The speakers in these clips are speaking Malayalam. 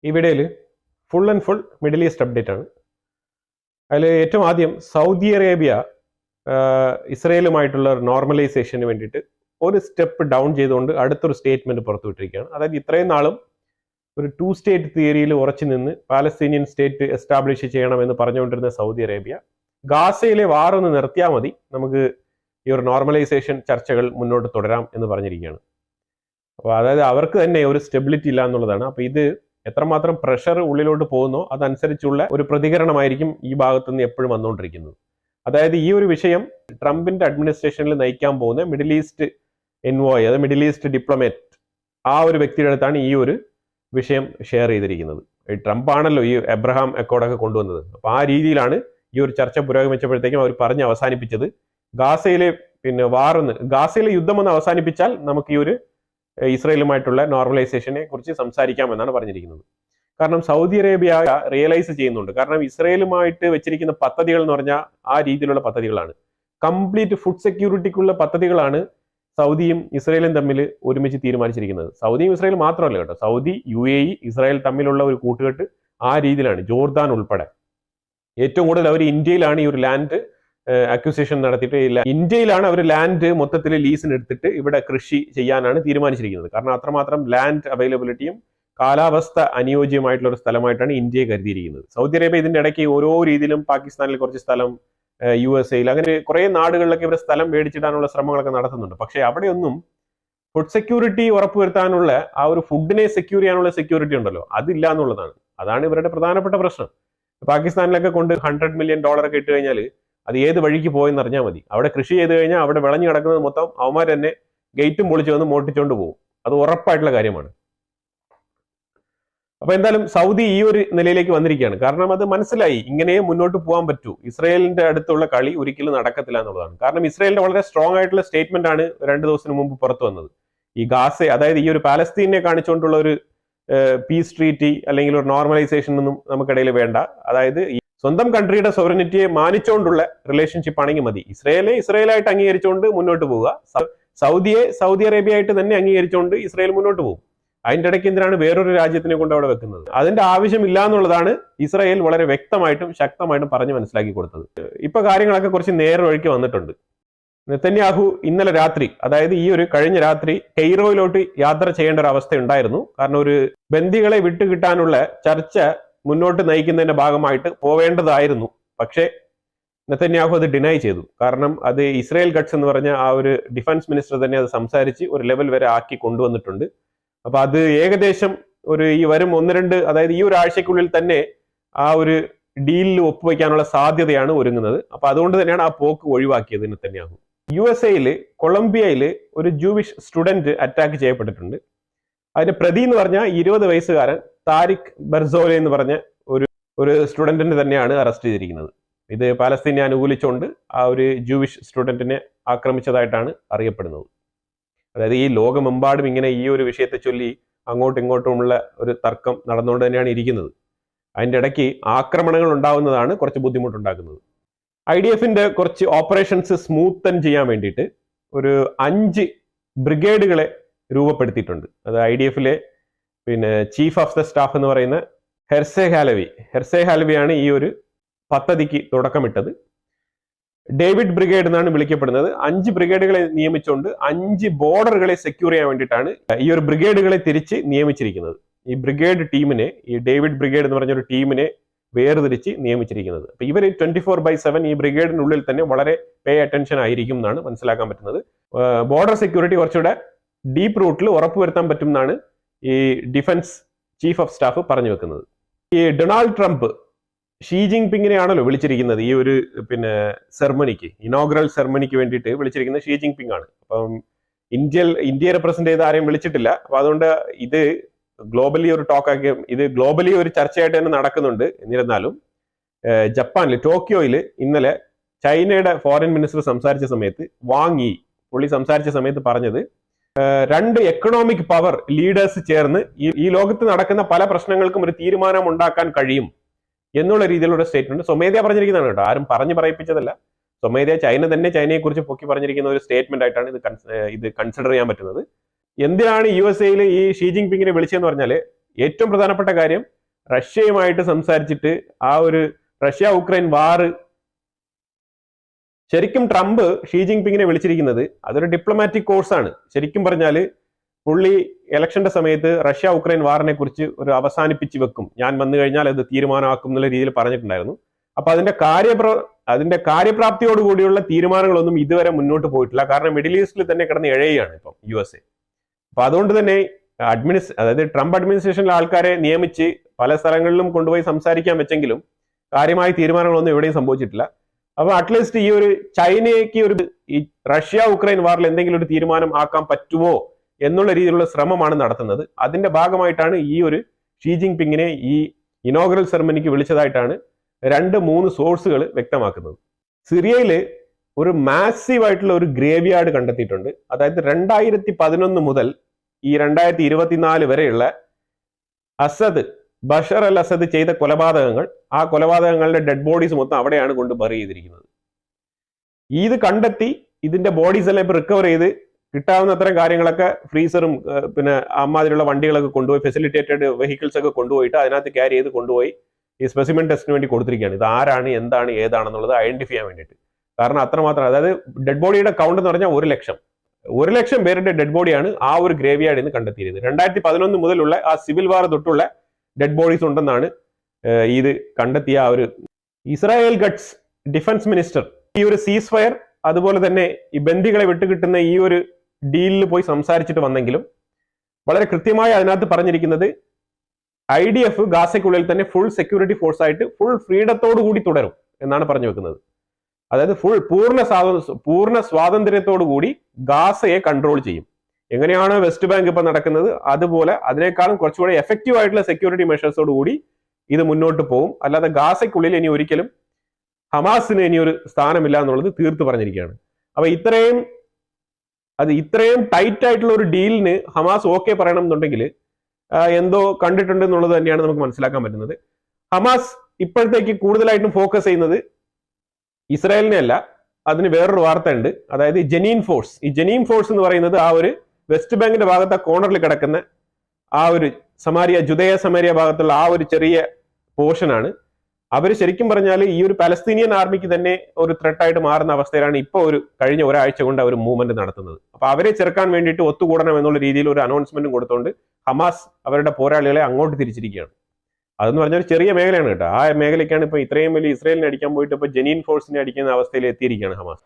ഈ വീഡിയോയിൽ full and full middle east update ആണ്. അതിൽ ഏറ്റവും ആദ്യം സൗദി അറേബ്യ ഇസ്രയേലുമായിട്ടുള്ള നോർമലൈസേഷന് വേണ്ടിയിട്ട് ഒരു സ്റ്റെപ്പ് ഡൗൺ ചെയ്തുകൊണ്ട് അടുത്തൊരു സ്റ്റേറ്റ്മെന്റ് പുറത്തുവിട്ടിരിക്കുകയാണ്. അതായത് ഇത്രയും നാളും ഒരു 2 സ്റ്റേറ്റ് തിയറിയിൽ ഉറച്ചു നിന്ന് പാലസ്തീനിയൻ സ്റ്റേറ്റ് എസ്റ്റാബ്ലിഷ് ചെയ്യണമെന്ന് പറഞ്ഞുകൊണ്ടിരുന്ന സൗദി അറേബ്യ ഗാസയിലെ വാറൊന്ന് നിർത്തിയാൽ മതി, നമുക്ക് ഈ ഒരു നോർമലൈസേഷൻ ചർച്ചകൾ മുന്നോട്ട് തുടരാം എന്ന് പറഞ്ഞിരിക്കുകയാണ്. അപ്പോൾ അതായത് അവർക്ക് തന്നെ ഒരു സ്റ്റെബിലിറ്റി ഇല്ല എന്നുള്ളതാണ്. അപ്പോൾ ഇത് എത്രമാത്രം പ്രഷർ ഉള്ളിലോട്ട് പോകുന്നോ അതനുസരിച്ചുള്ള ഒരു പ്രതികരണമായിരിക്കും ഈ ഭാഗത്തുനിന്ന് എപ്പോഴും വന്നുകൊണ്ടിരിക്കുന്നത്. അതായത് ഈ ഒരു വിഷയം ട്രംപിന്റെ അഡ്മിനിസ്ട്രേഷനിൽ നയിക്കാൻ പോകുന്ന മിഡിൽ ഈസ്റ്റ് എൻവോയ്, അതായത് മിഡിൽ ഈസ്റ്റ് ഡിപ്ലോമാറ്റ്, ആ ഒരു വ്യക്തിയുടെ അടുത്താണ് ഈ ഒരു വിഷയം ഷെയർ ചെയ്തിരിക്കുന്നത്. ട്രംപ് ആണല്ലോ ഈ എബ്രഹാം അക്കോർഡൊക്കെ കൊണ്ടുവന്നത്. അപ്പോൾ ആ രീതിയിലാണ് ഈ ഒരു ചർച്ച പുരോഗമിച്ചപ്പോഴത്തേക്കും അവർ പറഞ്ഞ് അവസാനിപ്പിച്ചത് ഗാസയിലെ ഗാസയിലെ യുദ്ധം ഒന്ന് അവസാനിപ്പിച്ചാൽ നമുക്ക് ഈ ഒരു ഇസ്രയേലുമായിട്ടുള്ള നോർമലൈസേഷനെ കുറിച്ച് സംസാരിക്കാമെന്നാണ് പറഞ്ഞിരിക്കുന്നത്. കാരണം സൗദി അറേബ്യ റിയലൈസ് ചെയ്യുന്നുണ്ട്. കാരണം ഇസ്രയേലുമായിട്ട് വെച്ചിരിക്കുന്ന പദ്ധതികൾ എന്ന് പറഞ്ഞാൽ ആ രീതിയിലുള്ള പദ്ധതികളാണ്. കംപ്ലീറ്റ് ഫുഡ് സെക്യൂരിറ്റിക്കുള്ള പദ്ധതികളാണ് സൗദിയും ഇസ്രയേലും തമ്മിൽ ഒരുമിച്ച് തീരുമാനിച്ചിരിക്കുന്നത്. സൗദിയും ഇസ്രയേലും മാത്രമല്ല കേട്ടോ, സൗദി, UAE, ഇസ്രായേൽ തമ്മിലുള്ള ഒരു കൂട്ടുകെട്ട് ആ രീതിയിലാണ്. ജോർദാൻ ഉൾപ്പെടെ ഏറ്റവും കൂടുതൽ അവർ ഇന്ത്യയിലാണ് ഈ ഒരു ലാൻഡ് അക്വിസിഷൻ നടത്തിയിട്ട് ഇന്ത്യയിലാണ് അവർ ലാൻഡ് മൊത്തത്തിൽ ലീസിന് എടുത്തിട്ട് ഇവിടെ കൃഷി ചെയ്യാനാണ് തീരുമാനിച്ചിരിക്കുന്നത്. കാരണം അത്രമാത്രം ലാൻഡ് അവൈലബിലിറ്റിയും കാലാവസ്ഥ അനുയോജ്യമായിട്ടുള്ള ഒരു സ്ഥലമായിട്ടാണ് ഇന്ത്യയെ കരുതിയിരിക്കുന്നത്. സൗദി അറേബ്യ ഇതിന്റെ ഇടയ്ക്ക് ഓരോ രീതിയിലും പാകിസ്ഥാനിൽ കുറച്ച് സ്ഥലം, USA അങ്ങനെ കുറെ നാടുകളിലൊക്കെ ഇവർ സ്ഥലം മേടിച്ചിടാനുള്ള ശ്രമങ്ങളൊക്കെ നടത്തുന്നുണ്ട്. പക്ഷേ അവിടെയൊന്നും ഫുഡ് സെക്യൂരിറ്റി ഉറപ്പുവരുത്താനുള്ള ആ ഒരു ഫുഡിനെ സെക്യൂർ ചെയ്യാനുള്ള സെക്യൂരിറ്റി ഉണ്ടല്ലോ, അതില്ല എന്നുള്ളതാണ്. അതാണ് ഇവരുടെ പ്രധാനപ്പെട്ട പ്രശ്നം. പാകിസ്ഥാനിലൊക്കെ കൊണ്ട് $100 മില്യൺ ഒക്കെ ഇട്ട് കഴിഞ്ഞാൽ അത് ഏത് വഴിക്ക് പോയെന്ന് അറിഞ്ഞാൽ മതി. അവിടെ കൃഷി ചെയ്ത് കഴിഞ്ഞാൽ അവിടെ വിളഞ്ഞു കിടക്കുന്നത് മൊത്തം അവന്മാർ തന്നെ ഗേറ്റും പൊളിച്ചു വന്ന് മോട്ടിച്ചോണ്ട് പോകും. അത് ഉറപ്പായിട്ടുള്ള കാര്യമാണ്. അപ്പൊ എന്തായാലും സൗദി ഈ ഒരു നിലയിലേക്ക് വന്നിരിക്കുകയാണ്. കാരണം അത് മനസ്സിലായി, ഇങ്ങനെ മുന്നോട്ട് പോകാൻ പറ്റൂ, ഇസ്രയേലിന്റെ അടുത്തുള്ള കളി ഒരിക്കലും നടക്കത്തില്ല എന്നുള്ളതാണ്. കാരണം ഇസ്രയേലിന്റെ വളരെ സ്ട്രോങ് ആയിട്ടുള്ള സ്റ്റേറ്റ്മെന്റ് ആണ് 2 ദിവസത്തിന് മുമ്പ് പുറത്തു വന്നത്. ഈ ഗാസ, അതായത് ഈ ഒരു പാലസ്തീനെ കാണിച്ചുകൊണ്ടുള്ള ഒരു പീസ് ട്രീറ്റി അല്ലെങ്കിൽ ഒരു നോർമലൈസേഷൻ ഒന്നും നമുക്കിടയിൽ വേണ്ട. അതായത് ഈ സ്വന്തം കൺട്രിയുടെ സോവറിനിറ്റിയെ മാനിച്ചുകൊണ്ടുള്ള റിലേഷൻഷിപ്പ് ആണെങ്കിൽ മതി. ഇസ്രയേലായിട്ട് അംഗീകരിച്ചുകൊണ്ട് മുന്നോട്ട് പോവുക, സൗദിയെ സൗദി അറേബ്യ ആയിട്ട് തന്നെ അംഗീകരിച്ചുകൊണ്ട് ഇസ്രയേൽ മുന്നോട്ട് പോകും. അതിന്റെ ഇടയ്ക്ക് എന്തിനാണ് വേറൊരു രാജ്യത്തിനെ കൊണ്ട് അവിടെ വെക്കുന്നത്? അതിന്റെ ആവശ്യമില്ല എന്നുള്ളതാണ് ഇസ്രായേൽ വളരെ വ്യക്തമായിട്ടും ശക്തമായിട്ടും പറഞ്ഞു മനസ്സിലാക്കി കൊടുത്തത്. ഇപ്പൊ കാര്യങ്ങളൊക്കെ കുറച്ച് നേരെ വഴിക്ക് വന്നിട്ടുണ്ട്. നെതന്യാഹു ഇന്നലെ രാത്രി, അതായത് ഈ ഒരു കഴിഞ്ഞ രാത്രി കെയ്റോയിലോട്ട് യാത്ര ചെയ്യേണ്ട ഒരു അവസ്ഥ ഉണ്ടായിരുന്നു. കാരണം ഒരു ബന്ദികളെ വിട്ടുകിട്ടാനുള്ള ചർച്ച മുന്നോട്ട് നയിക്കുന്നതിന്റെ ഭാഗമായിട്ട് പോവേണ്ടതായിരുന്നു. പക്ഷേ നെതന്യാഹു അത് ഡിനൈ ചെയ്തു. കാരണം അത് ഇസ്രായേൽ ഗട്ട്സ് എന്ന് പറഞ്ഞ ആ ഒരു ഡിഫൻസ് മിനിസ്റ്റർ തന്നെ അത് സംസാരിച്ച് ഒരു ലെവൽ വരെ ആക്കി കൊണ്ടുവന്നിട്ടുണ്ട്. അപ്പൊ അത് ഏകദേശം ഈ വരും 1-2, അതായത് ഈ ഒരു ആഴ്ചക്കുള്ളിൽ തന്നെ ആ ഒരു ഡീലിൽ ഒപ്പുവെക്കാനുള്ള സാധ്യതയാണ് ഒരുങ്ങുന്നത്. അപ്പൊ അതുകൊണ്ട് തന്നെയാണ് ആ പോക്ക് ഒഴിവാക്കിയത് നെതന്യാഹു. USA കൊളംബിയയിൽ ഒരു ജൂവിഷ് സ്റ്റുഡന്റ് അറ്റാക്ക് ചെയ്യപ്പെട്ടിട്ടുണ്ട്. അതിന്റെ പ്രതി എന്ന് പറഞ്ഞാൽ 20 വയസ്സുകാരൻ താരിഖ് ബെർസോലെ എന്ന് പറഞ്ഞ ഒരു സ്റ്റുഡന്റിനെ തന്നെയാണ് അറസ്റ്റ് ചെയ്തിരിക്കുന്നത്. ഇത് പാലസ്തീനെ അനുകൂലിച്ചുകൊണ്ട് ആ ഒരു ജൂവിഷ് സ്റ്റുഡന്റിനെ ആക്രമിച്ചതായിട്ടാണ് അറിയപ്പെടുന്നത്. അതായത് ഈ ലോകമെമ്പാടും ഇങ്ങനെ ഈ ഒരു വിഷയത്തെ ചൊല്ലി അങ്ങോട്ടും ഇങ്ങോട്ടുമുള്ള ഒരു തർക്കം നടന്നുകൊണ്ട് തന്നെയാണ് ഇരിക്കുന്നത്. അതിൻ്റെ ഇടയ്ക്ക് ആക്രമണങ്ങൾ ഉണ്ടാകുന്നതാണ് കുറച്ച് ബുദ്ധിമുട്ടുണ്ടാക്കുന്നത്. IDFന്റെ കുറച്ച് ഓപ്പറേഷൻസ് സ്മൂത്തൻ ചെയ്യാൻ വേണ്ടിയിട്ട് ഒരു 5 ബ്രിഗേഡുകളെ രൂപപ്പെടുത്തിയിട്ടുണ്ട്. അത് IDFലെ ചീഫ് ഓഫ് ദ സ്റ്റാഫ് എന്ന് പറയുന്ന ഹെർസെ ഹാലവിയാണ് ഈ ഒരു പദ്ധതിക്ക് തുടക്കമിട്ടത്. ഡേവിഡ് ബ്രിഗേഡ് എന്നാണ് വിളിക്കപ്പെടുന്നത്. 5 ബ്രിഗേഡുകളെ നിയമിച്ചുകൊണ്ട് 5 ബോർഡറുകളെ സെക്യൂർ ചെയ്യാൻ വേണ്ടിയിട്ടാണ് ഈ ഒരു ബ്രിഗേഡുകളെ തിരിച്ച് നിയമിച്ചിരിക്കുന്നത്. ഈ ബ്രിഗേഡ് ടീമിനെ, ഈ ഡേവിഡ് ബ്രിഗേഡ് എന്ന് പറഞ്ഞൊരു ടീമിനെ വേർതിരിച്ച് നിയമിച്ചിരിക്കുന്നത്. അപ്പൊ ഇവർ 24/7 ഈ ബ്രിഗേഡിനുള്ളിൽ തന്നെ വളരെ പേ അറ്റൻഷൻ ആയിരിക്കും എന്നാണ് മനസ്സിലാക്കാൻ പറ്റുന്നത്. ബോർഡർ സെക്യൂരിറ്റി കുറച്ചുകൂടെ ഡീപ്പ് റൂട്ടിൽ ഉറപ്പുവരുത്താൻ പറ്റും എന്നാണ് ഈ ഡിഫൻസ് ചീഫ് ഓഫ് സ്റ്റാഫ് പറഞ്ഞു വെക്കുന്നത്. ഈ ഡൊണാൾഡ് ട്രംപ് ഷീ ജിൻപിങ്ങിനെയാണല്ലോ വിളിച്ചിരിക്കുന്നത് ഈ ഒരു സെർമണിക്ക്, ഇനോഗ്രൽ സെർമണിക്ക് വേണ്ടിയിട്ട് വിളിച്ചിരിക്കുന്നത് ഷീ ജിൻപിങ് ആണ്. അപ്പം ഇന്ത്യയെ റെപ്രസെന്റ് ചെയ്ത് ആരെയും വിളിച്ചിട്ടില്ല. അപ്പൊ അതുകൊണ്ട് ഇത് ഗ്ലോബലി ഒരു ടോക്കാക്കി, ഇത് ഗ്ലോബലി ഒരു ചർച്ചയായിട്ട് തന്നെ നടക്കുന്നുണ്ട്. എന്നിരുന്നാലും ജപ്പാനിൽ ടോക്കിയോയിൽ ഇന്നലെ ചൈനയുടെ ഫോറിൻ മിനിസ്റ്റർ സംസാരിച്ച സമയത്ത് പുള്ളി സംസാരിച്ച സമയത്ത് പറഞ്ഞത് 2 എക്കണോമിക് പവർ ലീഡേഴ്സ് ചേർന്ന് ഈ ലോകത്ത് നടക്കുന്ന പല പ്രശ്നങ്ങൾക്കും ഒരു തീരുമാനം ഉണ്ടാക്കാൻ കഴിയും എന്നുള്ള രീതിയിലുള്ള സ്റ്റേറ്റ്മെന്റ് സ്വമേധയാ പറഞ്ഞിരിക്കുന്നതാണ് കേട്ടോ. ആരും പറഞ്ഞു പറയിപ്പിച്ചതല്ല. സ്വമേധയാ ചൈന തന്നെ ചൈനയെക്കുറിച്ച് പൊക്കി പറഞ്ഞിരിക്കുന്ന ഒരു സ്റ്റേറ്റ്മെന്റ് ആയിട്ടാണ് ഇത് കൺസിഡർ ചെയ്യാൻ പറ്റുന്നത്. എന്തിനാണ് USA ഈ ഷീ ജിൻപിങ്ങിനെ വിളിച്ചതെന്ന് പറഞ്ഞാൽ ഏറ്റവും പ്രധാനപ്പെട്ട കാര്യം റഷ്യയുമായിട്ട് സംസാരിച്ചിട്ട് ആ ഒരു റഷ്യ ഉക്രൈൻ വാർ ശരിക്കും ട്രംപ് ഷീ ജിൻപിങ്ങിനെ വിളിച്ചിരിക്കുന്നത് അതൊരു ഡിപ്ലോമാറ്റിക് കോഴ്സാണ്. ശരിക്കും പറഞ്ഞാൽ പുള്ളി ഇലക്ഷന്റെ സമയത്ത് റഷ്യ ഉക്രൈൻ വാറിനെ കുറിച്ച് ഒരു അവസാനിപ്പിച്ച് വെക്കും, ഞാൻ വന്നു കഴിഞ്ഞാൽ അത് തീരുമാനമാക്കും എന്നുള്ള രീതിയിൽ പറഞ്ഞിട്ടുണ്ടായിരുന്നു. അപ്പൊ അതിന്റെ കാര്യപ്രാപ്തിയോടുകൂടിയുള്ള തീരുമാനങ്ങളൊന്നും ഇതുവരെ മുന്നോട്ട് പോയിട്ടില്ല. കാരണം മിഡിൽ ഈസ്റ്റിൽ തന്നെ കിടന്ന് ഇഴയുകയാണ് ഇപ്പം USA. അപ്പൊ അതുകൊണ്ട് തന്നെ അതായത് ട്രംപ് അഡ്മിനിസ്ട്രേഷനിലെ ആൾക്കാരെ നിയമിച്ച് പല സ്ഥലങ്ങളിലും കൊണ്ടുപോയി സംസാരിക്കാൻ വെച്ചെങ്കിലും കാര്യമായ തീരുമാനങ്ങളൊന്നും എവിടെയും സംഭവിച്ചിട്ടില്ല. അപ്പൊ അറ്റ്ലീസ്റ്റ് ഈ ഒരു ചൈനയ്ക്ക് ഈ റഷ്യ ഉക്രൈൻ വാറിൽ എന്തെങ്കിലും ഒരു തീരുമാനം ആക്കാൻ പറ്റുമോ എന്നുള്ള രീതിയിലുള്ള ശ്രമമാണ് നടത്തുന്നത്. അതിന്റെ ഭാഗമായിട്ടാണ് ഈ ഒരു ഷീ ജിൻപിങ്ങിനെ ഈ ഇനോഗ്രൽ സെറമണിക്ക് വിളിച്ചതായിട്ടാണ് 2-3 സോഴ്സുകൾ വ്യക്തമാക്കുന്നത്. സിറിയയിൽ ഒരു മാസീവ് ആയിട്ടുള്ള ഒരു ഗ്രേവ് യാർഡ് കണ്ടെത്തിയിട്ടുണ്ട്. അതായത് 2011 മുതൽ ഈ 2024 വരെയുള്ള ബഷർ അൽ അസദ് ചെയ്ത കൊലപാതകങ്ങൾ, ആ കൊലപാതകങ്ങളുടെ ഡെഡ് ബോഡീസ് മൊത്തം അവിടെയാണ് കൊണ്ട് ബറി ചെയ്തിരിക്കുന്നത്. ഇത് കണ്ടെത്തി ഇതിന്റെ ബോഡീസ് എല്ലാം ഇപ്പൊ റിക്കവർ ചെയ്ത് കിട്ടാവുന്ന അത്തരം കാര്യങ്ങളൊക്കെ ഫ്രീസറും പിന്നെ അമ്മാതിരിയുള്ള വണ്ടികളൊക്കെ കൊണ്ടുപോയി ഫെസിലിറ്റേറ്റഡ് വെഹിക്കിൾസ് ഒക്കെ കൊണ്ടുപോയിട്ട് അതിനകത്ത് ക്യാരി ചെയ്ത് കൊണ്ടുപോയി ഈ സ്പെസിമെൻ ടെസ്റ്റിന് വേണ്ടി കൊടുത്തിരിക്കുകയാണ്. ഇത് ആരാണ്, എന്താണ്, ഏതാണെന്നുള്ളത് ഐഡന്റിഫൈ ചെയ്യാൻ വേണ്ടിയിട്ട്. കാരണം അത്രമാത്രം, അതായത് ഡെഡ് ബോഡിയുടെ കൗണ്ട് എന്ന് പറഞ്ഞാൽ 1 ലക്ഷം പേരുടെ ഡെഡ് ബോഡിയാണ് ആ ഒരു ഗ്രേവ് യാർഡിൽ നിന്ന് കണ്ടെത്തിയത്. 2011 മുതലുള്ള ആ സിവിൽ വാർ തൊട്ടുള്ള ഡെഡ് ബോഡീസ് ഉണ്ടെന്നാണ് ഇത് കണ്ടെത്തിയ ആ ഒരു ഇസ്രായേൽ ഗട്ട്സ് ഡിഫൻസ് മിനിസ്റ്റർ ഈ ഒരു സീസ് ഫയർ അതുപോലെ തന്നെ ഈ ബന്ദികളെ വിട്ടുകിട്ടുന്ന ഈ ഒരു ഡീലിൽ പോയി സംസാരിച്ചിട്ട് വന്നെങ്കിലും വളരെ കൃത്യമായി അതിനകത്ത് പറഞ്ഞിരിക്കുന്നത് IDF ഗാസയ്ക്കുള്ളിൽ തന്നെ ഫുൾ സെക്യൂരിറ്റി ഫോഴ്സ് ആയിട്ട് ഫുൾ ഫ്രീഡത്തോടു കൂടി തുടരും എന്നാണ് പറഞ്ഞു വെക്കുന്നത്. അതായത് പൂർണ്ണ സ്വാതന്ത്ര്യത്തോടു കൂടി ഗാസയെ കൺട്രോൾ ചെയ്യും. എങ്ങനെയാണ് വെസ്റ്റ് ബാങ്ക് ഇപ്പൊ നടക്കുന്നത് അതുപോലെ അതിനേക്കാളും കുറച്ചുകൂടി എഫക്റ്റീവ് ആയിട്ടുള്ള സെക്യൂരിറ്റി മെഷേഴ്സോട് കൂടി ഇത് മുന്നോട്ട് പോകും. അല്ലാതെ ഗാസയ്ക്കുള്ളിൽ ഇനി ഒരിക്കലും ഹമാസിന് ഇനി ഒരു സ്ഥാനമില്ല എന്നുള്ളത് തീർത്ത് പറഞ്ഞിരിക്കുകയാണ്. അപ്പൊ ഇത്രയും ടൈറ്റ് ആയിട്ടുള്ള ഒരു ഡീലിന് ഹമാസ് ഓക്കെ പറയണം എന്നുണ്ടെങ്കിൽ എന്തോ കണ്ടിട്ടുണ്ട് എന്നുള്ളത് തന്നെയാണ് നമുക്ക് മനസ്സിലാക്കാൻ പറ്റുന്നത്. ഹമാസ് ഇപ്പോഴത്തേക്ക് കൂടുതലായിട്ടും ഫോക്കസ് ചെയ്യുന്നത് ഇസ്രായേലിനെ അല്ല, അതിന് വേറൊരു വാർത്ത ഉണ്ട്. അതായത് ജനീൻ ഫോഴ്സ് എന്ന് പറയുന്നത് ആ ഒരു വെസ്റ്റ് ബാങ്കിന്റെ ഭാഗത്ത് കോർണറിൽ കിടക്കുന്ന ആ ഒരു ജുദയ സമാരിയ ഭാഗത്തുള്ള ആ ഒരു ചെറിയ പോർഷനാണ്. അവർ ശരിക്കും പറഞ്ഞാൽ ഈ ഒരു പലസ്തീനിയൻ ആർമിക്ക് തന്നെ ഒരു ത്രെട്ടായിട്ട് മാറുന്ന അവസ്ഥയിലാണ് ഇപ്പോൾ കഴിഞ്ഞ ഒരാഴ്ച കൊണ്ട് അവർ മൂവ്മെന്റ് നടത്തുന്നത്. അപ്പൊ അവരെ ചെറുക്കാൻ വേണ്ടിയിട്ട് ഒത്തുകൂടണം എന്നുള്ള രീതിയിൽ ഒരു അനൗൺസ്മെന്റും കൊടുത്തുകൊണ്ട് ഹമാസ് അവരുടെ പോരാളികളെ അങ്ങോട്ട് തിരിച്ചിരിക്കുകയാണ്. അതെന്ന് പറഞ്ഞാൽ ഒരു ചെറിയ മേഖലയാണ് കേട്ടോ. ആ മേഖലയ്ക്കാണ് ഇപ്പൊ ഇത്രയും വലിയ ഇസ്രായേലിനെ അടിക്കാൻ പോയിട്ട് ഇപ്പൊ ജനീൻ ഫോഴ്സിനെ അടിക്കുന്ന അവസ്ഥയിൽ എത്തിയിരിക്കുകയാണ് ഹമാസ്.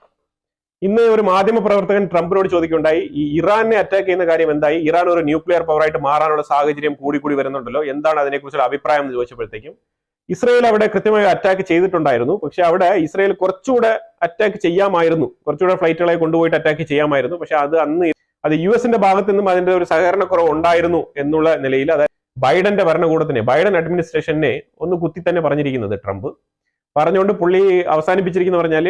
ഇന്ന് ഒരു മാധ്യമ പ്രവർത്തകൻ ട്രംപിനോട് ചോദിക്കുകയുണ്ടായി, ഈ ഇറാനെ അറ്റാക്ക് ചെയ്യുന്ന കാര്യം എന്തായി, ഇറാൻ ഒരു ന്യൂക്ലിയർ പവറായിട്ട് മാറാനുള്ള സാഹചര്യം കൂടി വരുന്നുണ്ടല്ലോ, എന്താണ് അതിനെക്കുറിച്ചുള്ള അഭിപ്രായം എന്ന് ചോദിച്ചപ്പോഴത്തേക്കും ഇസ്രായേൽ അവിടെ കൃത്യമായി അറ്റാക്ക് ചെയ്തിട്ടുണ്ടായിരുന്നു. പക്ഷെ അവിടെ ഇസ്രായേൽ കുറച്ചുകൂടെ അറ്റാക്ക് ചെയ്യാമായിരുന്നു, കുറച്ചുകൂടെ ഫ്ലൈറ്റുകളെ കൊണ്ടുപോയിട്ട് അറ്റാക്ക് ചെയ്യാമായിരുന്നു. പക്ഷെ അത് US-ന്റെ ഭാഗത്തു നിന്നും അതിന്റെ ഒരു സഹകരണക്കുറവ് ഉണ്ടായിരുന്നു എന്നുള്ള നിലയിൽ അതായത് ബൈഡന്റെ ഭരണകൂടത്തിനെ, ബൈഡൻ അഡ്മിനിസ്ട്രേഷനെ ഒന്ന് കുത്തി തന്നെ പറഞ്ഞിരിക്കുന്നത് ട്രംപ്. പറഞ്ഞുകൊണ്ട് പുള്ളി അവസാനിപ്പിച്ചിരിക്കുന്ന പറഞ്ഞാൽ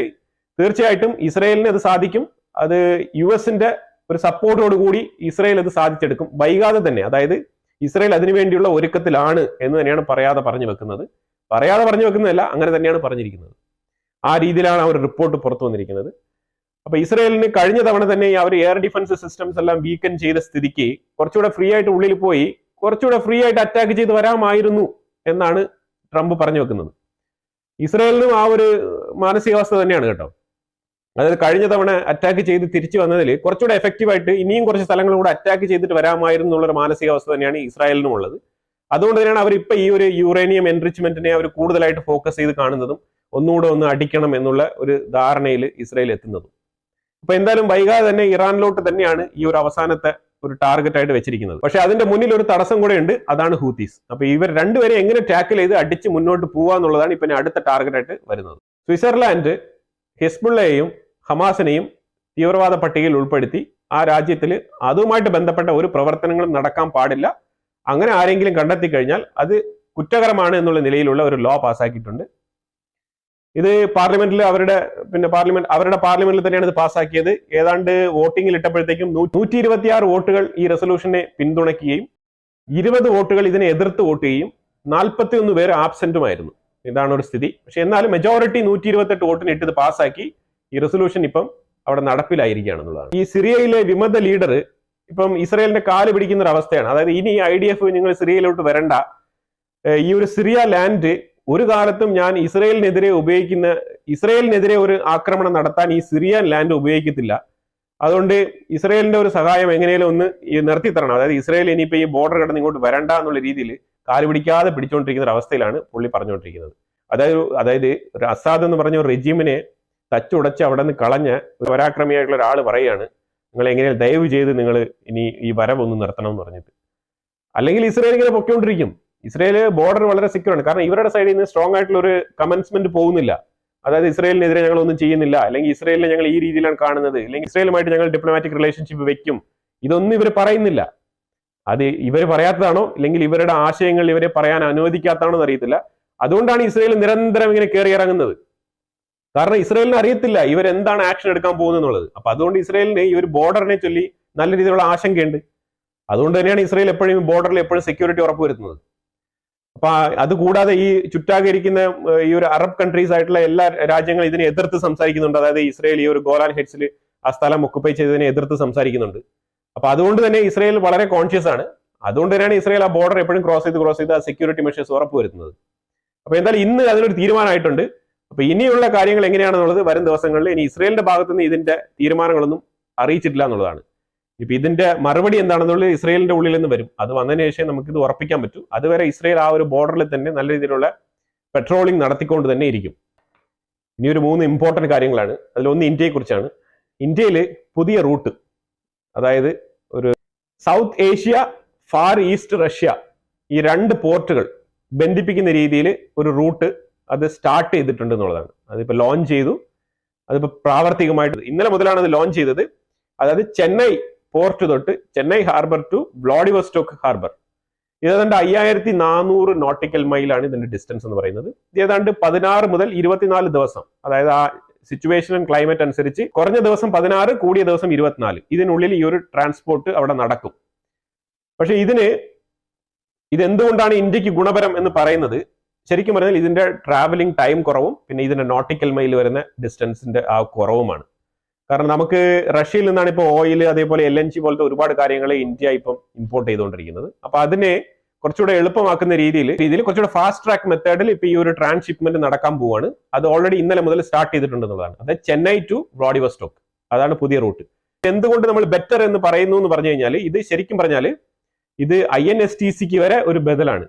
തീർച്ചയായിട്ടും ഇസ്രായേലിന് അത് സാധിക്കും, അത് US-ന്റെ ഒരു സപ്പോർട്ടോട് കൂടി ഇസ്രായേൽ അത് സാധിച്ചെടുക്കും വൈകാതെ തന്നെ. അതായത് ഇസ്രായേൽ അതിനുവേണ്ടിയുള്ള ഒരുക്കത്തിലാണ് എന്ന് തന്നെയാണ് പറയാതെ പറഞ്ഞു വെക്കുന്നതല്ല, അങ്ങനെ തന്നെയാണ് പറഞ്ഞിരിക്കുന്നത്. ആ രീതിയിലാണ് അവർ റിപ്പോർട്ട് പുറത്തു വന്നിരിക്കുന്നത്. അപ്പൊ ഇസ്രായേലിന് കഴിഞ്ഞ തവണ തന്നെ അവർ എയർ ഡിഫൻസ് സിസ്റ്റംസ് എല്ലാം വീക്കൻ ചെയ്ത സ്ഥിതിക്ക് കുറച്ചുകൂടെ ഫ്രീ ആയിട്ട് ഉള്ളിൽ പോയി കുറച്ചുകൂടെ ഫ്രീ ആയിട്ട് അറ്റാക്ക് ചെയ്ത് വരാമായിരുന്നു എന്നാണ് ട്രംപ് പറഞ്ഞു വെക്കുന്നത്. ഇസ്രായേലിനും ആ ഒരു മാനസികാവസ്ഥ തന്നെയാണ് കേട്ടോ. അതായത് കഴിഞ്ഞ തവണ അറ്റാക്ക് ചെയ്ത് തിരിച്ചു വന്നതിൽ കുറച്ചുകൂടെ എഫക്റ്റീവായിട്ട് ഇനിയും കുറച്ച് സ്ഥലങ്ങളും കൂടെ അറ്റാക്ക് ചെയ്തിട്ട് വരാമായിരുന്നു എന്നുള്ളൊരു മാനസികാവസ്ഥ തന്നെയാണ് ഇസ്രായേലിനും ഉള്ളത്. അതുകൊണ്ട് തന്നെയാണ് അവർ ഇപ്പൊ ഈ ഒരു യുറേനിയം എൻറിച്ച്മെന്റിനെ അവർ കൂടുതലായിട്ട് ഫോക്കസ് ചെയ്ത് കാണുന്നതും ഒന്നുകൂടെ ഒന്ന് അടിക്കണം എന്നുള്ള ഒരു ധാരണയിൽ ഇസ്രായേൽ എത്തുന്നതും. അപ്പൊ എന്തായാലും വൈകാതെ തന്നെ ഇറാനിലോട്ട് തന്നെയാണ് ഈ ഒരു അവസാനത്തെ ഒരു ടാർഗറ്റ് ആയിട്ട് വെച്ചിരിക്കുന്നത്. പക്ഷെ അതിന്റെ മുന്നിൽ ഒരു തടസ്സം കൂടെ ഉണ്ട്, അതാണ് ഹൂത്തീസ്. അപ്പൊ ഇവർ രണ്ടുപേരെ എങ്ങനെ ടാക്കിൾ ചെയ്ത് അടിച്ച് മുന്നോട്ട് പോവാന്നുള്ളതാണ് ഇപ്പൊ അടുത്ത ടാർഗറ്റ് ആയിട്ട് വരുന്നത്. സ്വിറ്റ്സർലാൻഡ് ഹിസ്ബുള്ളയെയും ഹമാസിനെയും തീവ്രവാദ പട്ടികയിൽ ഉൾപ്പെടുത്തി ആ രാജ്യത്തിൽ അതുമായിട്ട് ബന്ധപ്പെട്ട ഒരു പ്രവർത്തനങ്ങളും നടക്കാൻ പാടില്ല, അങ്ങനെ ആരെങ്കിലും കണ്ടെത്തി കഴിഞ്ഞാൽ അത് കുറ്റകരമാണ് എന്നുള്ള നിലയിലുള്ള ഒരു ലോ പാസ്സാക്കിയിട്ടുണ്ട്. ഇത് പാർലമെന്റിൽ അവരുടെ പാർലമെന്റിൽ തന്നെയാണ് ഇത് പാസ്സാക്കിയത്. ഏതാണ്ട് വോട്ടിംഗിൽ ഇട്ടപ്പോഴത്തേക്കും 126 വോട്ടുകൾ ഈ റെസൊല്യൂഷനെ പിന്തുണയ്ക്കുകയും 20 വോട്ടുകൾ ഇതിനെ എതിർത്ത് വോട്ട് ചെയ്യുകയും 41 പേര് ആബ്സെന്റുമായിരുന്നു. ഇതാണ് ഒരു സ്ഥിതി. പക്ഷെ എന്നാലും മെജോറിറ്റി 128 വോട്ടിന് ഇട്ട് ഇത് പാസ്സാക്കി ഈ റെസൊല്യൂഷൻ ഇപ്പം അവിടെ നടപ്പിലായിരിക്കുകയാണെന്നുള്ളതാണ്. ഈ സിറിയയിലെ വിമത ലീഡർ ഇപ്പം ഇസ്രയേലിന്റെ കാല് പിടിക്കുന്ന ഒരു അവസ്ഥയാണ്. അതായത് ഇനി IDF നിങ്ങൾ സിറിയയിലോട്ട് വരണ്ട, ഈ ഒരു സിറിയ ലാൻഡ് ഒരു കാലത്തും ഞാൻ ഇസ്രയേലിനെതിരെ ഒരു ആക്രമണം നടത്താൻ ഈ സിറിയൻ ലാൻഡ് ഉപയോഗിക്കത്തില്ല. അതുകൊണ്ട് ഇസ്രയേലിന്റെ ഒരു സഹായം എങ്ങനെയും ഒന്ന് നിർത്തി തരണം. അതായത് ഇസ്രയേൽ ഇനിയിപ്പോ ഈ ബോർഡർ കടന്ന് ഇങ്ങോട്ട് വരണ്ട എന്നുള്ള രീതിയിൽ കാല് പിടിക്കാതെ പിടിച്ചുകൊണ്ടിരിക്കുന്ന ഒരു അവസ്ഥയിലാണ് പുള്ളി പറഞ്ഞുകൊണ്ടിരിക്കുന്നത്. അതായത് ഒരു അസാദ് എന്ന് പറഞ്ഞ ഒരു റെജിമിനെ തച്ചുടച്ച് അവിടെ നിന്ന് കളഞ്ഞ പരാക്രമിയായിട്ടുള്ള ഒരാൾ പറയാണ്, നിങ്ങൾ എങ്ങനെയാണ് ദയവ് ചെയ്ത് നിങ്ങൾ ഇനി ഈ വരവൊന്ന് നിർത്തണം എന്ന് പറഞ്ഞിട്ട്. അല്ലെങ്കിൽ ഇസ്രയേൽ ഇങ്ങനെ പൊയ്ക്കൊണ്ടിരിക്കും. ഇസ്രയേൽ ബോർഡർ വളരെ സെക്യൂർ ആണ്. കാരണം ഇവരുടെ സൈഡിൽ നിന്ന് സ്ട്രോങ് ആയിട്ടുള്ള ഒരു കമൻസ്മെന്റ് പോകുന്നില്ല. അതായത് ഇസ്രയേലിനെതിരെ ഞങ്ങൾ ഒന്നും ചെയ്യുന്നില്ല, അല്ലെങ്കിൽ ഇസ്രയേലിനെ ഞങ്ങൾ ഈ രീതിയിലാണ് കാണുന്നത്, അല്ലെങ്കിൽ ഇസ്രയേലുമായിട്ട് ഞങ്ങൾ ഡിപ്ലോമാറ്റിക് റിലേഷൻഷിപ്പ് വെക്കും, ഇതൊന്നും ഇവർ പറയുന്നില്ല. അത് ഇവർ പറയാത്തതാണോ അല്ലെങ്കിൽ ഇവരുടെ ആശയങ്ങൾ ഇവരെ പറയാൻ അനുവദിക്കാത്തതാണോ എന്ന് അറിയത്തില്ല. അതുകൊണ്ടാണ് ഇസ്രയേൽ നിരന്തരം ഇങ്ങനെ കയറി ഇറങ്ങുന്നത്. കാരണം ഇസ്രയേലിന് അറിയത്തില്ല ഇവരെന്താണ് ആക്ഷൻ എടുക്കാൻ പോകുന്നത് എന്നുള്ളത്. അപ്പൊ അതുകൊണ്ട് ഇസ്രയേലിന് ഈ ഒരു ബോർഡറിനെ ചൊല്ലി നല്ല രീതിയിലുള്ള ആശങ്കയുണ്ട്. അതുകൊണ്ട് തന്നെയാണ് ഇസ്രയേൽ എപ്പോഴും ബോർഡറിൽ എപ്പോഴും സെക്യൂരിറ്റി ഉറപ്പുവരുത്തുന്നത്. അപ്പൊ അതുകൂടാതെ ഈ ചുറ്റാകെ ഇരിക്കുന്ന ഈ ഒരു അറബ് കൺട്രീസ് ആയിട്ടുള്ള എല്ലാ രാജ്യങ്ങളും ഇതിനെ എതിർത്ത് സംസാരിക്കുന്നുണ്ട്. അതായത് ഇസ്രയേൽ ഈ ഒരു ഗോലാൻ ഹെഡ്സിൽ ആ സ്ഥലം ഒക്കുപ്പൈ ചെയ്തതിനെ എതിർത്ത് സംസാരിക്കുന്നുണ്ട്. അപ്പൊ അതുകൊണ്ട് തന്നെ ഇസ്രയേൽ വളരെ കോൺഷ്യസ് ആണ്. അതുകൊണ്ട് തന്നെയാണ് ഇസ്രയേൽ ആ ബോർഡർ എപ്പോഴും ക്രോസ് ചെയ്ത് ആ സെക്യൂരിറ്റി മെഷേഴ്സ് ഉറപ്പുവരുത്തുന്നത്. അപ്പൊ എന്തായാലും ഇന്ന് അതിനൊരു തീരുമാനമായിട്ടുണ്ട്. അപ്പൊ ഇനിയുള്ള കാര്യങ്ങൾ എങ്ങനെയാണെന്നുള്ളത് വരും ദിവസങ്ങളിൽ ഇനി ഇസ്രയേലിന്റെ ഭാഗത്തുനിന്ന് ഇതിന്റെ തീരുമാനങ്ങളൊന്നും അറിയിച്ചിട്ടില്ല എന്നുള്ളതാണ്. ഇപ്പൊ ഇതിന്റെ മറുപടി എന്താണെന്നുള്ളത് ഇസ്രയേലിന്റെ ഉള്ളിൽ നിന്ന് വരും. അത് വന്നതിന് ശേഷം നമുക്ക് ഇത് ഉറപ്പിക്കാൻ പറ്റും. അതുവരെ ഇസ്രയേൽ ആ ഒരു ബോർഡറിൽ തന്നെ നല്ല രീതിയിലുള്ള പെട്രോളിംഗ് നടത്തിക്കൊണ്ട് തന്നെ ഇരിക്കും. ഇനി ഒരു 3 ഇമ്പോർട്ടന്റ് കാര്യങ്ങളാണ്. അതിലൊന്ന് ഇന്ത്യയെ കുറിച്ചാണ്. ഇന്ത്യയിൽ പുതിയ റൂട്ട്, അതായത് ഒരു south Asia, far east Russia, ഈ 2 പോർട്ടുകൾ ബന്ധിപ്പിക്കുന്ന രീതിയിൽ ഒരു റൂട്ട് അത് സ്റ്റാർട്ട് ചെയ്തിട്ടുണ്ട് എന്നുള്ളതാണ്. അതിപ്പോ ലോഞ്ച് ചെയ്തു. അതിപ്പോ പ്രാവർത്തികമായിട്ട് ഇന്നലെ മുതലാണ് അത് ലോഞ്ച് ചെയ്തത്. അതായത് ചെന്നൈ പോർട്ട് തൊട്ട് Chennai harbour to Vladivostok harbour. ഏതാണ്ട് 5400 നോട്ടിക്കൽ മൈലാണ് ഇതിന്റെ ഡിസ്റ്റൻസ് എന്ന് പറയുന്നത്. ഏതാണ്ട് 16 മുതൽ 24 ദിവസം, അതായത് ആ സിറ്റുവേഷൻ ആൻഡ് ക്ലൈമറ്റ് അനുസരിച്ച് കുറഞ്ഞ ദിവസം 16, കൂടിയ ദിവസം 24, ഇതിനുള്ളിൽ ഈ ഒരു ട്രാൻസ്പോർട്ട് അവിടെ നടക്കും. പക്ഷെ ഇതെന്തുകൊണ്ടാണ് ഇന്ത്യക്ക് ഗുണപരം എന്ന് പറയുന്നത്? ശരിക്കും പറഞ്ഞാൽ ഇതിന്റെ ട്രാവലിംഗ് ടൈം കുറവും പിന്നെ ഇതിന്റെ നോട്ടിക്കൽ മൈൽ വരുന്ന ഡിസ്റ്റൻസിന്റെ ആ കുറവുമാണ്. കാരണം നമുക്ക് റഷ്യയിൽ നിന്നാണ് ഇപ്പോൾ ഓയിൽ, അതേപോലെ LNG പോലത്തെ ഒരുപാട് കാര്യങ്ങൾ ഇന്ത്യ ഇപ്പം ഇമ്പോർട്ട് ചെയ്തുകൊണ്ടിരിക്കുന്നത്. അപ്പൊ അതിനെ കുറച്ചുകൂടെ എളുപ്പമാക്കുന്ന രീതിയിൽ കുറച്ചുകൂടെ ഫാസ്റ്റ് ട്രാക്ക് മെത്തേഡിൽ ഇപ്പൊ ഈ ഒരു ട്രാൻസ്ഷിപ്മെന്റ് നടക്കാൻ പോവാണ്. അത് ഓൾറെഡി ഇന്നലെ മുതൽ സ്റ്റാർട്ട് ചെയ്തിട്ടുണ്ടെന്നുള്ളതാണ്. അതായത് ചെന്നൈ ടു വ്ളാഡിവോസ്റ്റോക്ക്, അതാണ് പുതിയ റൂട്ട്. എന്തുകൊണ്ട് നമ്മൾ ബെറ്റർ എന്ന് പറയുന്നു എന്ന് പറഞ്ഞു കഴിഞ്ഞാൽ, ഇത് ശരിക്കും പറഞ്ഞാൽ ഇത് INSTCക്ക് വരെ ഒരു ബദലാണ്.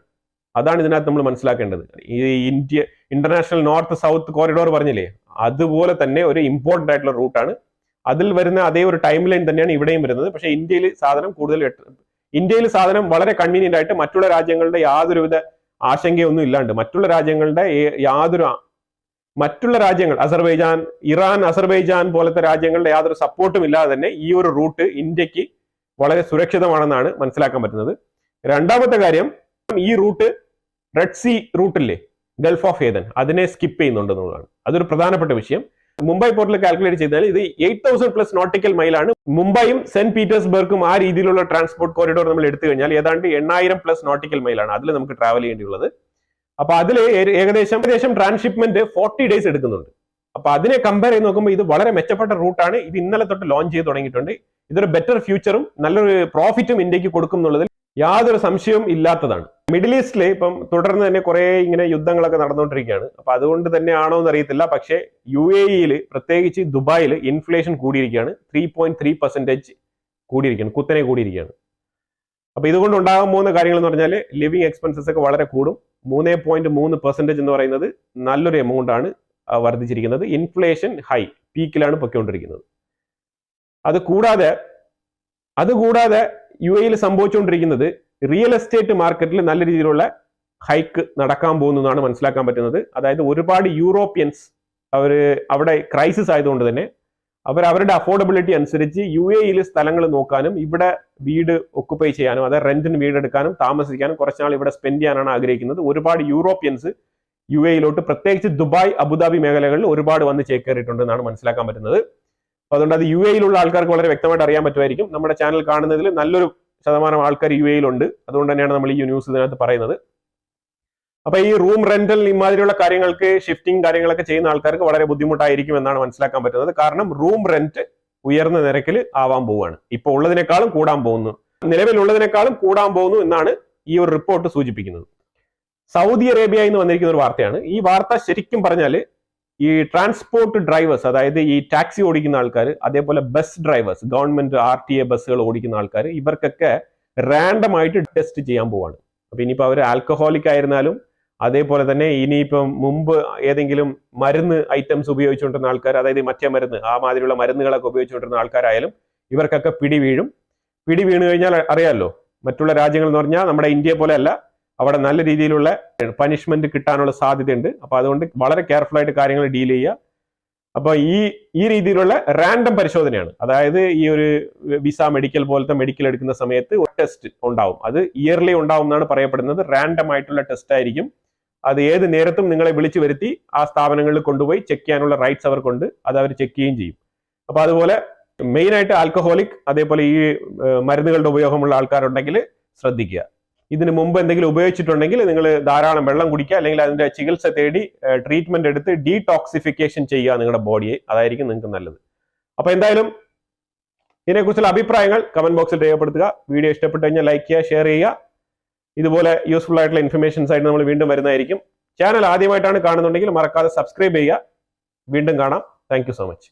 അതാണ് ഇതിനകത്ത് നമ്മൾ മനസ്സിലാക്കേണ്ടത്. ഈ ഇന്റർനാഷണൽ നോർത്ത് സൗത്ത് കോറിഡോർ പറഞ്ഞില്ലേ, അതുപോലെ തന്നെ ഒരു ഇമ്പോർട്ടന്റ് ആയിട്ടുള്ള റൂട്ടാണ്. അതിൽ വരുന്ന അതേ ഒരു ടൈം ലൈൻ തന്നെയാണ് ഇവിടെയും വരുന്നത്. പക്ഷേ ഇന്ത്യയിൽ സാധനം വളരെ കൺവീനിയന്റ് ആയിട്ട് മറ്റുള്ള രാജ്യങ്ങളുടെ യാതൊരുവിധ ആശങ്കയൊന്നും ഇല്ലാണ്ട്, മറ്റുള്ള രാജ്യങ്ങൾ അസർബൈജാൻ, ഇറാൻ, അസർബൈജാൻ പോലത്തെ രാജ്യങ്ങളുടെ യാതൊരു സപ്പോർട്ടും ഇല്ലാതെ തന്നെ ഈ ഒരു റൂട്ട് ഇന്ത്യക്ക് വളരെ സുരക്ഷിതമാണെന്നാണ് മനസ്സിലാക്കാൻ പറ്റുന്നത്. രണ്ടാമത്തെ കാര്യം, ഈ റൂട്ട് റെഡ് സീ റൂട്ടില്ലേ, ഗൾഫ് ഓഫ് ഏദൻ, അതിനെ സ്കിപ്പ് ചെയ്യുന്നുണ്ടെന്നുള്ളതാണ്. അതൊരു പ്രധാനപ്പെട്ട വിഷയം. മുംബൈ പോർട്ടിൽ കാൽക്കുലേറ്റ് ചെയ്താൽ ഇത് 8000+ നോട്ടിക്കൽ മൈലാണ്. മുംബൈയും സെന്റ് പീറ്റേഴ്സ്ബർഗും ആ രീതിയിലുള്ള ട്രാൻസ്പോർട്ട് കോറിഡോർ നമ്മൾ എടുത്തു കഴിഞ്ഞാൽ ഏതാണ്ട് 8000+ നോട്ടിക്കൽ മൈലാണ് അതിൽ നമുക്ക് ട്രാവൽ ചെയ്യേണ്ടിയുള്ളത്. അപ്പൊ അതിൽ ഏകദേശം ട്രാൻസ്ഷിപ്മെന്റ് 40 ഡേയ്സ് എടുക്കുന്നുണ്ട്. അപ്പൊ അതിനെ കമ്പയർ ചെയ്ത് നോക്കുമ്പോൾ ഇത് വളരെ മെച്ചപ്പെട്ട റൂട്ടാണ്. ഇത് ഇന്നലെ തൊട്ട് ലോഞ്ച് ചെയ്ത് തുടങ്ങിയിട്ടുണ്ട്. ഇതൊരു ബെറ്റർ ഫ്യൂച്ചറും നല്ലൊരു പ്രോഫിറ്റും ഇന്ത്യക്ക് കൊടുക്കും എന്നുള്ളതിൽ യാതൊരു സംശയവും ഇല്ലാത്തതാണ്. മിഡിൽ ഈസ്റ്റിൽ ഇപ്പം തുടർന്ന് തന്നെ കുറെ ഇങ്ങനെ യുദ്ധങ്ങളൊക്കെ നടന്നുകൊണ്ടിരിക്കുകയാണ്. അപ്പൊ അതുകൊണ്ട് തന്നെ ആണോ എന്ന് അറിയത്തില്ല. പക്ഷേ UAE പ്രത്യേകിച്ച് ദുബായിൽ ഇൻഫ്ലേഷൻ കൂടിയിരിക്കുകയാണ്. 3.3% കൂടിയിരിക്കുകയാണ്, കുത്തനെ കൂടിയിരിക്കുകയാണ്. അപ്പൊ ഇതുകൊണ്ട് ഉണ്ടാകാൻ പോകുന്ന കാര്യങ്ങൾ എന്ന് പറഞ്ഞാൽ ലിവിങ് എക്സ്പെൻസസ് ഒക്കെ വളരെ കൂടും. 3.3% എന്ന് പറയുന്നത് നല്ലൊരു എമൗണ്ട് ആണ് വർദ്ധിച്ചിരിക്കുന്നത്. ഇൻഫ്ലേഷൻ ഹൈ പീക്കിലാണ് പൊയ്ക്കൊണ്ടിരിക്കുന്നത്. അതുകൂടാതെ UAE സംഭവിച്ചുകൊണ്ടിരിക്കുന്നത് റിയൽ എസ്റ്റേറ്റ് മാർക്കറ്റിൽ നല്ല രീതിയിലുള്ള ഹൈക്ക് നടക്കാൻ പോകുന്നതാണ് മനസ്സിലാക്കാൻ പറ്റുന്നത്. അതായത് ഒരുപാട് യൂറോപ്യൻസ് അവിടെ ക്രൈസിസ് ആയതുകൊണ്ട് തന്നെ അവരുടെ അഫോർഡബിലിറ്റി അനുസരിച്ച് UAE സ്ഥലങ്ങൾ നോക്കാനും ഇവിടെ വീട് ഒക്കുപ്പൈ ചെയ്യാനും, അതായത് റെന്റിന് വീടെടുക്കാനും താമസിക്കാനും കുറച്ചുനാൾ ഇവിടെ സ്പെൻഡ് ചെയ്യാനാണ് ആഗ്രഹിക്കുന്നത്. ഒരുപാട് യൂറോപ്യൻസ് UAE പ്രത്യേകിച്ച് ദുബായ്, അബുദാബി മേഖലകളിൽ ഒരുപാട് വന്ന് ചേക്കേറിയിട്ടുണ്ടെന്നാണ് മനസ്സിലാക്കാൻ പറ്റുന്നത്. അപ്പൊ അതുകൊണ്ട് അത് UAE ആൾക്കാർക്ക് വളരെ വ്യക്തമായിട്ട് അറിയാൻ പറ്റുമായിരിക്കും. നമ്മുടെ ചാനൽ കാണുന്നതിൽ നല്ലൊരു ശതമാനം ആൾക്കാർ UAE ഉണ്ട്. അതുകൊണ്ട് തന്നെയാണ് നമ്മൾ ഈ ന്യൂസ് ഇതിനകത്ത് പറയുന്നത്. അപ്പൊ ഈ റൂം റെന്റൽ ഇമാതിരിയുള്ള കാര്യങ്ങൾക്ക് ഷിഫ്റ്റിംഗ് കാര്യങ്ങളൊക്കെ ചെയ്യുന്ന ആൾക്കാർക്ക് വളരെ ബുദ്ധിമുട്ടായിരിക്കും എന്നാണ് മനസ്സിലാക്കാൻ പറ്റുന്നത്. കാരണം റൂം റെന്റ് ഉയർന്ന നിരക്കിൽ ആവാൻ പോവുകയാണ്. ഇപ്പോൾ ഉള്ളതിനേക്കാളും കൂടാൻ പോകുന്നു, നിലവിലുള്ളതിനേക്കാളും കൂടാൻ പോകുന്നു എന്നാണ് ഈ ഒരു റിപ്പോർട്ട് സൂചിപ്പിക്കുന്നത്. സൗദി അറേബ്യയിൽ നിന്ന് വന്നിരിക്കുന്ന ഒരു വാർത്തയാണ്. ഈ വാർത്ത ശരിക്കും പറഞ്ഞാൽ ഈ ട്രാൻസ്പോർട്ട് ഡ്രൈവേഴ്സ്, അതായത് ഈ ടാക്സി ഓടിക്കുന്ന ആൾക്കാർ, അതേപോലെ ബസ് ഡ്രൈവേഴ്സ്, ഗവൺമെന്റ് RTA ബസ്സുകൾ ഓടിക്കുന്ന ആൾക്കാർ, ഇവർക്കൊക്കെ റാൻഡം ആയിട്ട് ടെസ്റ്റ് ചെയ്യാൻ പോവാണ്. അപ്പൊ ഇനിയിപ്പോൾ അവർ ആൽക്കഹോളിക് ആയിരുന്നാലും, അതേപോലെ തന്നെ ഇനിയിപ്പം മുമ്പ് ഏതെങ്കിലും മരുന്ന് ഐറ്റംസ് ഉപയോഗിച്ചുകൊണ്ടിരുന്ന ആൾക്കാർ, അതായത് മറ്റേ മരുന്ന്, ആ മാതിരിയുള്ള മരുന്നുകളൊക്കെ ഉപയോഗിച്ചുകൊണ്ടിരുന്ന ആൾക്കാരായാലും ഇവർക്കൊക്കെ പിടി വീഴും. പിടി വീണ് കഴിഞ്ഞാൽ അറിയാമല്ലോ, മറ്റുള്ള രാജ്യങ്ങൾ എന്ന് പറഞ്ഞാൽ നമ്മുടെ ഇന്ത്യയെ പോലെ അല്ല, അവിടെ നല്ല രീതിയിലുള്ള പനിഷ്മെന്റ് കിട്ടാനുള്ള സാധ്യതയുണ്ട്. അപ്പൊ അതുകൊണ്ട് വളരെ കെയർഫുൾ ആയിട്ട് കാര്യങ്ങൾ ഡീൽ ചെയ്യുക. അപ്പൊ ഈ രീതിയിലുള്ള റാൻഡം പരിശോധനയാണ്. അതായത് ഈ ഒരു വിസ മെഡിക്കൽ പോലത്തെ മെഡിക്കൽ എടുക്കുന്ന സമയത്ത് ഒരു ടെസ്റ്റ് ഉണ്ടാവും. അത് ഇയർലി ഉണ്ടാവും എന്നാണ് പറയപ്പെടുന്നത്. റാൻഡം ആയിട്ടുള്ള ടെസ്റ്റ് ആയിരിക്കും. അത് ഏത് നേരത്തും നിങ്ങളെ വിളിച്ചു വരുത്തി ആ സ്ഥാപനങ്ങളിൽ കൊണ്ടുപോയി ചെക്ക് ചെയ്യാനുള്ള റൈറ്റ്സ് അവർക്കുണ്ട്. അത് അവർ ചെക്ക് ചെയ്യുകയും ചെയ്യും. അപ്പൊ അതുപോലെ മെയിൻ ആയിട്ട് ആൽക്കഹോളിക്, അതേപോലെ ഈ മരുന്നുകളുടെ ഉപയോഗമുള്ള ആൾക്കാരുണ്ടെങ്കിൽ ശ്രദ്ധിക്കുക. ഇതിന് മുമ്പ് എന്തെങ്കിലും ഉപയോഗിച്ചിട്ടുണ്ടെങ്കിൽ നിങ്ങൾ ധാരാളം വെള്ളം കുടിക്കുക, അല്ലെങ്കിൽ അതിന്റെ ചികിത്സ തേടി ട്രീറ്റ്മെന്റ് എടുത്ത് ഡീടോക്സിഫിക്കേഷൻ ചെയ്യുക നിങ്ങളുടെ ബോഡിയെ. അതായിരിക്കും നിങ്ങൾക്ക് നല്ലത്. അപ്പൊ എന്തായാലും ഇതിനെക്കുറിച്ചുള്ള അഭിപ്രായങ്ങൾ കമന്റ് ബോക്സിൽ രേഖപ്പെടുത്തുക. വീഡിയോ ഇഷ്ടപ്പെട്ടു കഴിഞ്ഞാൽ ലൈക്ക് ചെയ്യുക, ഷെയർ ചെയ്യുക. ഇതുപോലെ യൂസ്ഫുൾ ആയിട്ടുള്ള ഇൻഫർമേഷൻസ് ആയിട്ട് നമ്മൾ വീണ്ടും വരുന്നതായിരിക്കും. ചാനൽ ആദ്യമായിട്ടാണ് കാണുന്നുണ്ടെങ്കിൽ മറക്കാതെ സബ്സ്ക്രൈബ് ചെയ്യുക. വീണ്ടും കാണാം. Thank you so much.